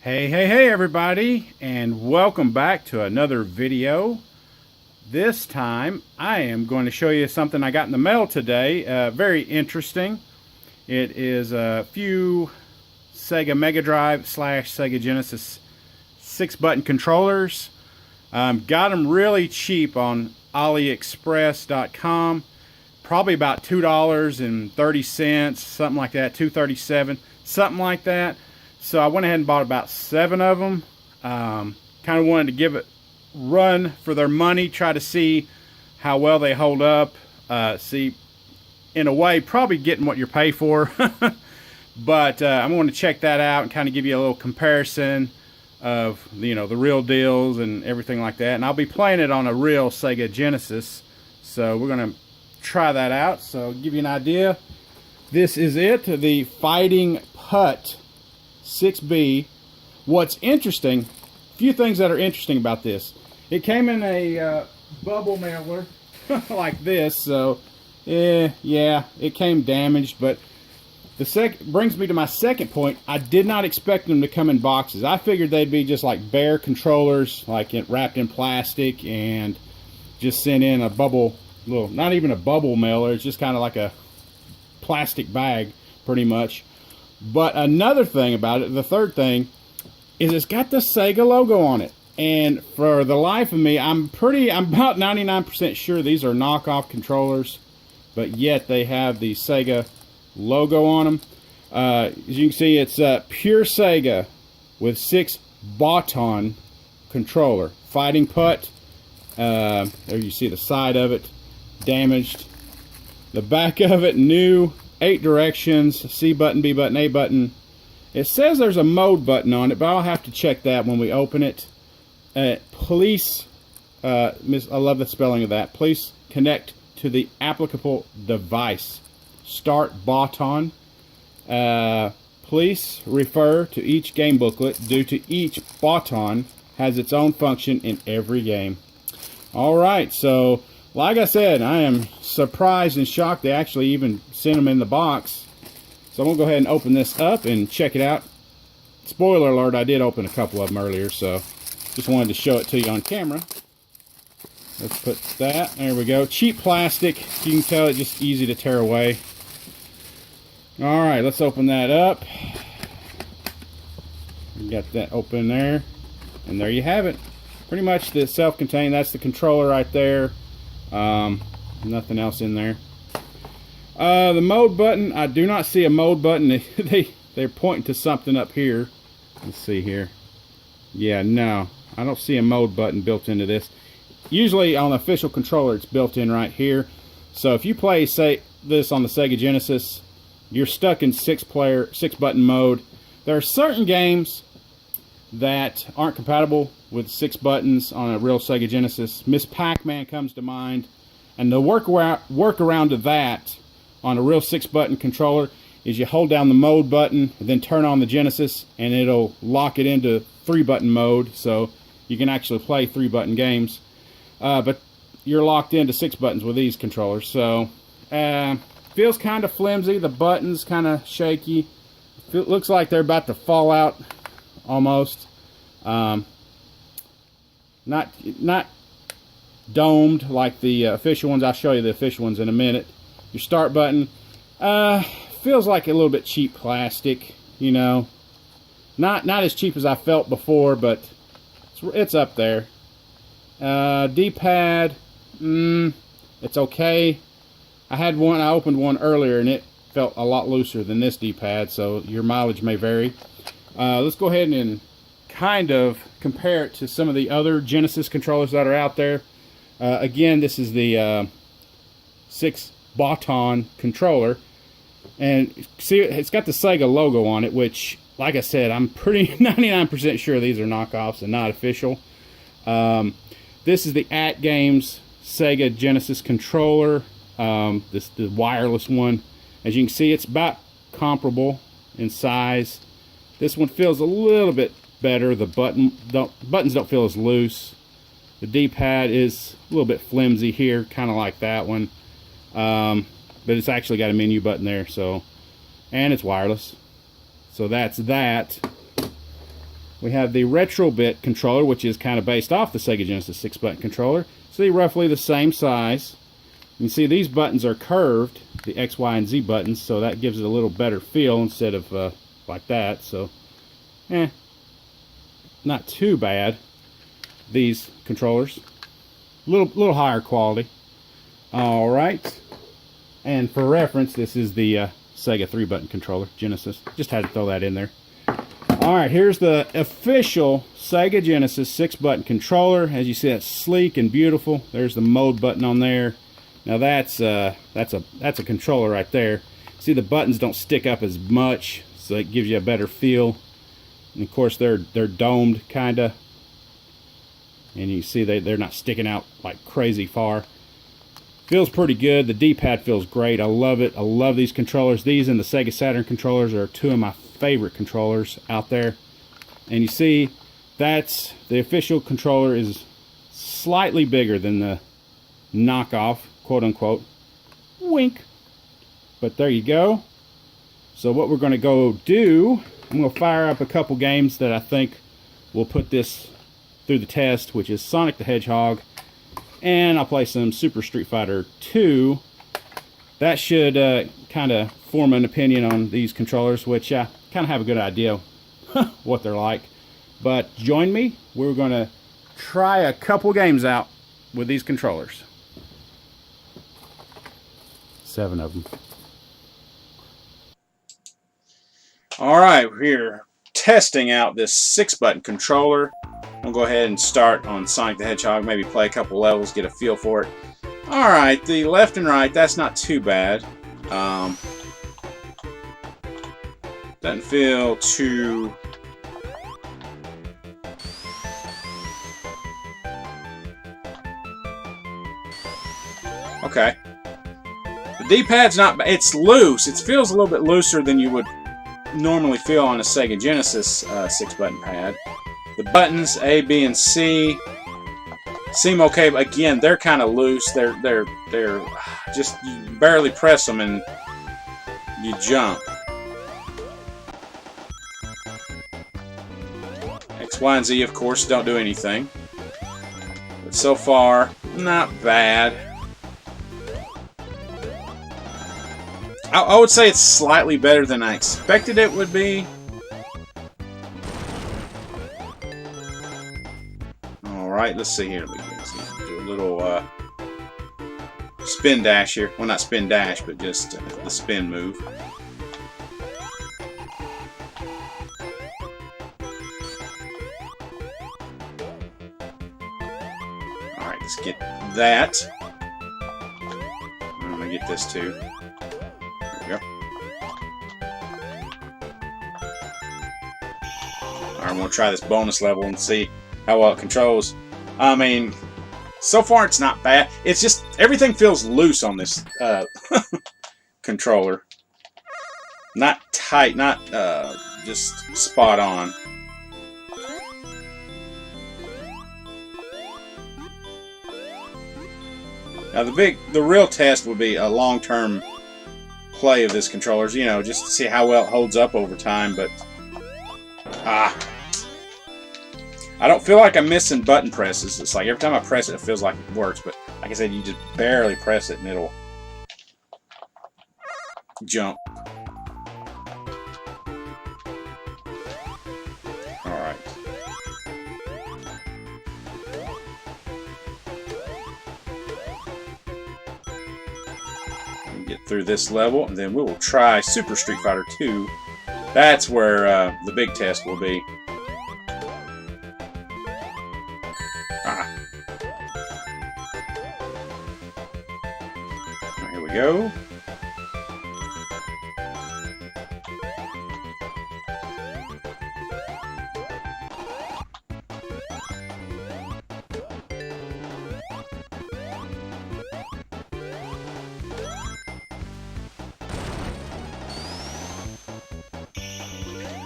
Hey everybody, and welcome back to another video. This time I am going to show you something I got in the mail today. Very interesting. It is a few Sega Mega Drive / Sega Genesis 6-button controllers. Got them really cheap on AliExpress.com. Probably about $2.30, something like that, $2.37, something like that. So I went ahead and bought about 7 of them. Kind of wanted to give it a run for their money, try to see how well they hold up. See, in a way, probably getting what you pay for. But I'm going to check that out and kind of give you a little comparison of, the real deals and everything like that. And I'll be playing it on a real Sega Genesis. So we're going to try that out. So give you an idea. This is it, the Fighting Putt 6B. What's interesting, a few things that are interesting about this. It came in a bubble mailer like this, so yeah, it came damaged. But the brings me to my second point. I did not expect them to come in boxes. I figured they'd be just like bare controllers, like wrapped in plastic and just sent in a bubble, not even a bubble mailer. It's just kind of like a plastic bag, pretty much. But another thing about it, the third thing, is it's got the Sega logo on it. And for the life of me, I'm about 99% sure these are knockoff controllers, but yet they have the Sega logo on them. As you can see, it's pure Sega with 6-button controller. Fighting Putt. There you see the side of it, damaged. The back of it, new. 8 directions, C button, B button, A button. It says there's a mode button on it, but I'll have to check that when we open it. Please, I love the spelling of that. Please connect to the applicable device. Start button. Please refer to each game booklet due to each button has its own function in every game. Alright, so like I said, I am surprised and shocked they actually even sent them in the box. So I'm going to go ahead and open this up and check it out. Spoiler alert, I did open a couple of them earlier, so just wanted to show it to you on camera. Let's put that, there we go. Cheap plastic, you can tell it's just easy to tear away. Alright, let's open that up. We got that open there, and there you have it. Pretty much the self-contained, that's the controller right there. Nothing else in there. The mode button, I do not see a mode button. They're pointing to something up here. Let's see here. Yeah, no, I don't see a mode button built into this. Usually on the official controller it's built in right here. So if you play, say, this on the Sega Genesis, you're stuck in 6-button mode. There are certain games that aren't compatible with 6 buttons on a real Sega Genesis. Miss Pac-Man comes to mind. And the workaround to that on a real 6-button controller is you hold down the mode button and then turn on the Genesis, and it'll lock it into 3-button mode, so you can actually play 3-button games. But you're locked into 6 buttons with these controllers. So feels kind of flimsy. The buttons kind of shaky. It looks like they're about to fall out almost. Not domed like the official ones. I'll show you the official ones in a minute. Your start button feels like a little bit cheap plastic, not as cheap as I felt before, but it's up there. D-pad, it's okay. I opened one earlier and it felt a lot looser than this D-pad, so your mileage may vary. Let's go ahead and kind of compare it to some of the other Genesis controllers that are out there. Again, this is the 6-button controller, and see, it's got the Sega logo on it, which, like I said, I'm pretty 99% sure these are knockoffs and not official. This is the AtGames Sega Genesis controller, the wireless one. As you can see, it's about comparable in size. This one feels a little bit better. The buttons don't feel as loose. The D-pad is a little bit flimsy here, kind of like that one. But it's actually got a menu button there, so, and it's wireless. So that's that. we have the Retrobit controller, which is kind of based off the Sega Genesis 6-button controller. See, roughly the same size. You can see these buttons are curved, the X, Y, and Z buttons, so that gives it a little better feel instead of like that. So, not too bad. These controllers, little higher quality. All right, and for reference, this is the Sega 3-button controller, Genesis. Just had to throw that in there. All right, here's the official Sega Genesis 6-button controller. As you see, it's sleek and beautiful. There's the mode button on there. Now that's a controller right there. See, the buttons don't stick up as much, so it gives you a better feel. And of course, they're domed kinda, and you see they're not sticking out like crazy far. Feels pretty good. The D-pad feels great. I love it. I love these controllers. These and the Sega Saturn controllers are two of my favorite controllers out there. And you see, that's the official controller is slightly bigger than the knockoff, quote unquote. Wink. But there you go. So what we're going to go do, I'm going to fire up a couple games that I think will put this through the test, which is Sonic the Hedgehog, and I'll play some Super Street Fighter 2. That should kind of form an opinion on these controllers, which I kind of have a good idea what they're like. But join me. We're going to try a couple games out with these controllers. 7 of them. All right, we're here testing out this 6-button controller. I'll go ahead and start on Sonic the Hedgehog, maybe play a couple levels, get a feel for it. Alright, the left and right, that's not too bad. Doesn't feel too... Okay. The D-pad's not bad. It's loose. It feels a little bit looser than you would normally feel on a Sega Genesis 6-button pad. The buttons A, B, and C seem okay, but again, they're kind of loose. They're just, you barely press them and you jump. X, Y, and Z, of course, don't do anything. But so far, not bad. I would say it's slightly better than I expected it would be. Alright, let's see here. Let's do a little spin dash here. Well, not spin dash, but just the spin move. Alright, let's get that. I'm going to get this too. There we go. Alright, I'm going to try this bonus level and see how well it controls. I mean, so far it's not bad. It's just everything feels loose on this controller. Not tight, not just spot on. Now the real test would be a long-term play of this controller, you know, just to see how well it holds up over time. But I don't feel like I'm missing button presses. It's like every time I press it, it feels like it works. But like I said, you just barely press it and it'll jump. Alright. Get through this level, and then we will try Super Street Fighter 2. That's where the big test will be. Here we go.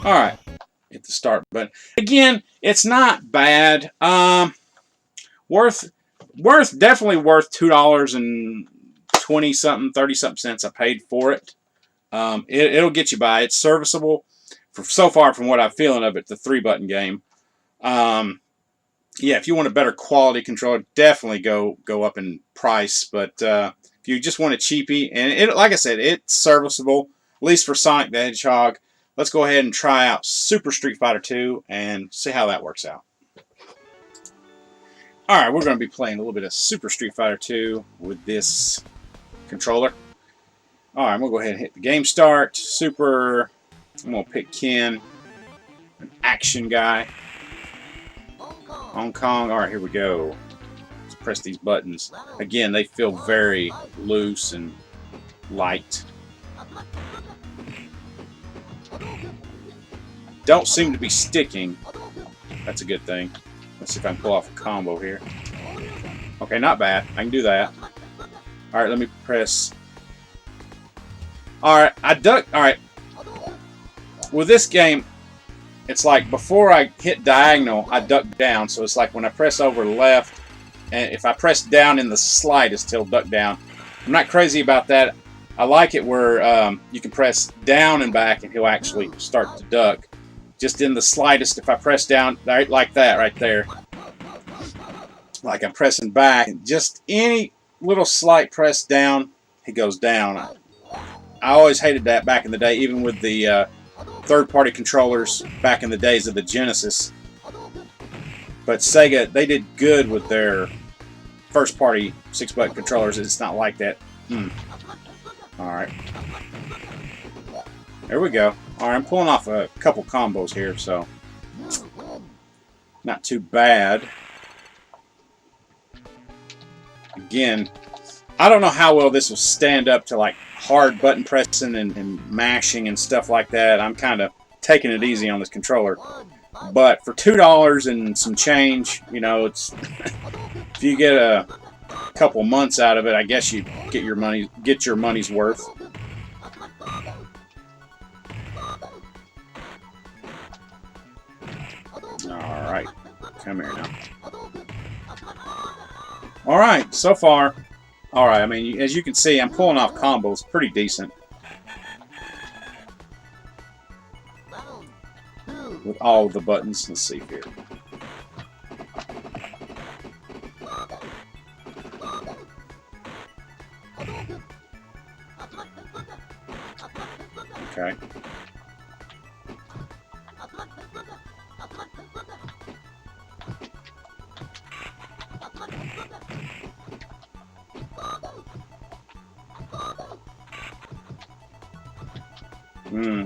Alright, hit the start button. Again, it's not bad. Definitely worth $2.20 something, 30 something cents I paid for it. It'll get you by. It's serviceable so far from what I'm feeling of it, the 3-button game. Yeah, if you want a better quality controller, definitely go up in price. But if you just want a cheapie, and it, like I said, it's serviceable, at least for Sonic the Hedgehog. Let's go ahead and try out Super Street Fighter 2 and see how that works out. Alright, we're going to be playing a little bit of Super Street Fighter 2 with this controller. Alright, we'll go ahead and hit the game start. Super, I'm going to pick Ken, an action guy. Hong Kong. Alright, here we go. Let's press these buttons. Again, they feel very loose and light. Don't seem to be sticking. That's a good thing. Let's see if I can pull off a combo here. Okay, not bad. I can do that. Alright, let me press. Alright, I duck. Alright. With this game, it's like before I hit diagonal, I duck down. So it's like when I press over left, and if I press down in the slightest, he'll duck down. I'm not crazy about that. I like it where you can press down and back and he'll actually start to duck. Just in the slightest, if I press down, right, like that right there. Like I'm pressing back, just any little slight press down, he goes down. I always hated that back in the day, even with the third-party controllers back in the days of the Genesis. But Sega, they did good with their first-party 6-button controllers. It's not like that. Alright. There we go. Alright, I'm pulling off a couple combos here, so not too bad. Again, I don't know how well this will stand up to like hard button pressing and mashing and stuff like that. I'm kind of taking it easy on this controller. But for $2 and some change, you know, it's if you get a couple months out of it, I guess you get your money's worth. All right, come here now. All right, so far, all right. I mean, as you can see, I'm pulling off combos pretty decent with all the buttons. Let's see here. Okay.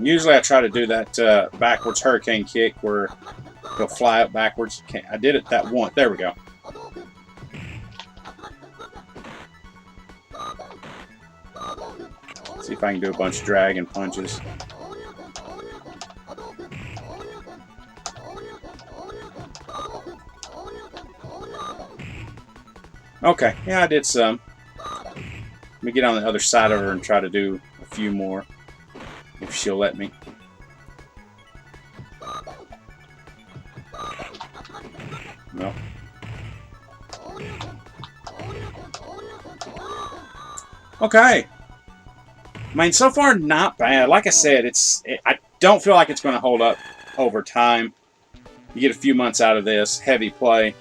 Usually I try to do that backwards hurricane kick where he'll fly up backwards. I did it that once. There we go. See if I can do a bunch of dragon punches. Okay, yeah, I did some. Let me get on the other side of her and try to do a few more, if she'll let me. No. Okay. I mean, so far, not bad. Like I said, I don't feel like it's going to hold up over time. You get a few months out of this heavy play.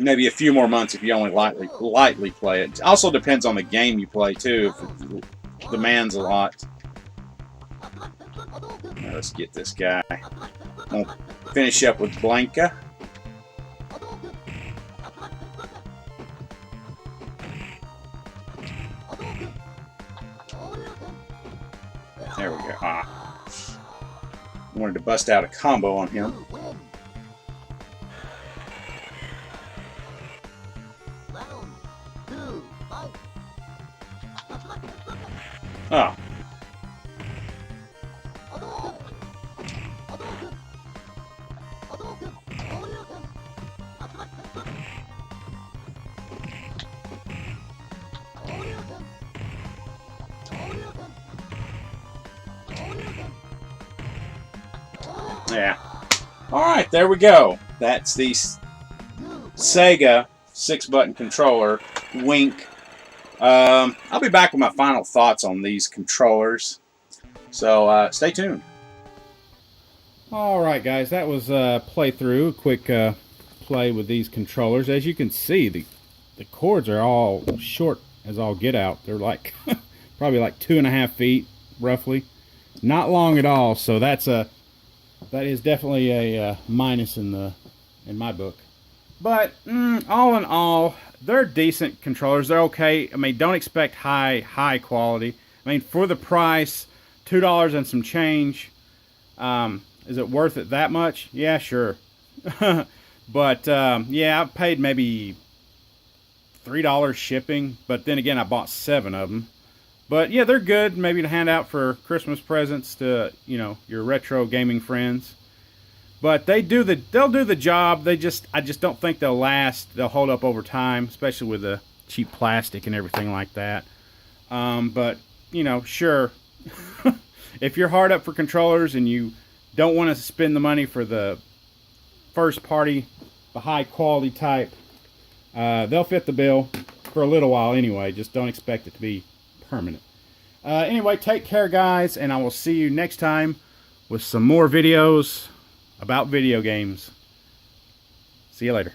Maybe a few more months if you only lightly play it. Also depends on the game you play too. If it demands a lot. Now let's get this guy. We'll finish up with Blanca. There we go. Ah. Wanted to bust out a combo on him. Oh. Yeah. Alright, there we go. That's the Sega 6-button controller. Wink. I'll be back with my final thoughts on these controllers. So stay tuned. All right, guys, that was a playthrough, a quick play with these controllers. As you can see, the cords are all short as all get out. They're like probably like 2.5 feet, roughly. Not long at all. So that is definitely a minus in my book. But all in all, they're decent controllers. They're okay. I mean, don't expect high quality. I mean, for the price, $2 and some change. Is it worth it that much? Yeah, sure. But yeah, I paid maybe $3 shipping. But then again, I bought 7 of them. But yeah, they're good. Maybe to hand out for Christmas presents to, you know, your retro gaming friends. But they'll do the job. I just don't think they'll last. They'll hold up over time, especially with the cheap plastic and everything like that. But you know, sure. If you're hard up for controllers and you don't want to spend the money for the first party, the high quality type, they'll fit the bill for a little while anyway. Just don't expect it to be permanent. Anyway, take care, guys, and I will see you next time with some more videos about video games. See you later.